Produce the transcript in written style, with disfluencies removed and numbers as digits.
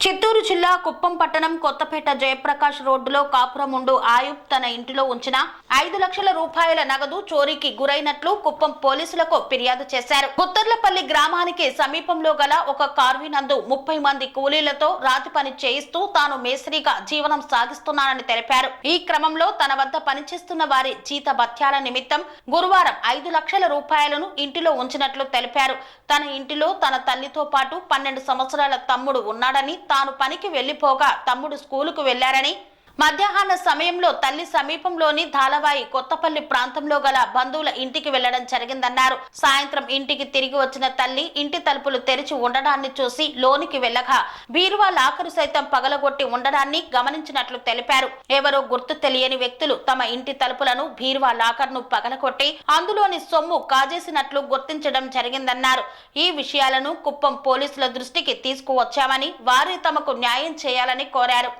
చిత్తూరు జిల్లా కుప్పం పట్టణం కొత్తపేట జయప్రకాష్ రోడ్డులో కాపురముండు ఆయుబ్ తన ఇంటిలో ఉంచిన 5 లక్షల రూపాయల నగదు చోరీకి గురైనట్లు కుప్పం పోలీసులకు ఫిర్యాదు చేశారు. గుత్తర్లపల్లి గ్రామానికి సమీపంలో గల ఒక కార్వినందు 30 మంది కూలీలతో రాతి పని చేయిస్తూ తాను మేస్త్రీగా జీవనం సాగిస్తున్నానని తెలిపారు. ఈ క్రమంలో తన వద్ద పనిచేస్తున్న వారి జీత భత్యాల నిమిత్తం గురువారం 5 లక్షల రూపాయలను ఇంటిలో ఉంచినట్లు తెలిపారు. తన ఇంటిలో తన తల్లితో పాటు 12 సంవత్సరాల తమ్ముడు ఉన్నాడని, తాను పనికి వెళ్లిపోగా తమ్ముడు స్కూలుకు వెళ్లారని, మధ్యాహ్న సమయంలో తల్లి సమీపంలోని ధాలవాయి కొత్తపల్లి ప్రాంతంలో గల బంధువుల ఇంటికి వెళ్లడం జరిగిందన్నారు. సాయంత్రం ఇంటికి తిరిగి వచ్చిన తల్లి ఇంటి తలుపులు తెరిచి ఉండడాన్ని చూసి లోనికి వెళ్లగా బీరువా లాకరు సైతం పగలగొట్టి ఉండడాన్ని గమనించినట్లు తెలిపారు. ఎవరో గుర్తు తెలియని వ్యక్తులు తమ ఇంటి తలుపులను బీరువా లాకర్ను పగలగొట్టి అందులోని సొమ్ము కాజేసినట్లు గుర్తించడం జరిగిందన్నారు. ఈ విషయాలను కుప్పం పోలీసుల దృష్టికి తీసుకువచ్చామని, వారు తమకు న్యాయం చేయాలని కోరారు.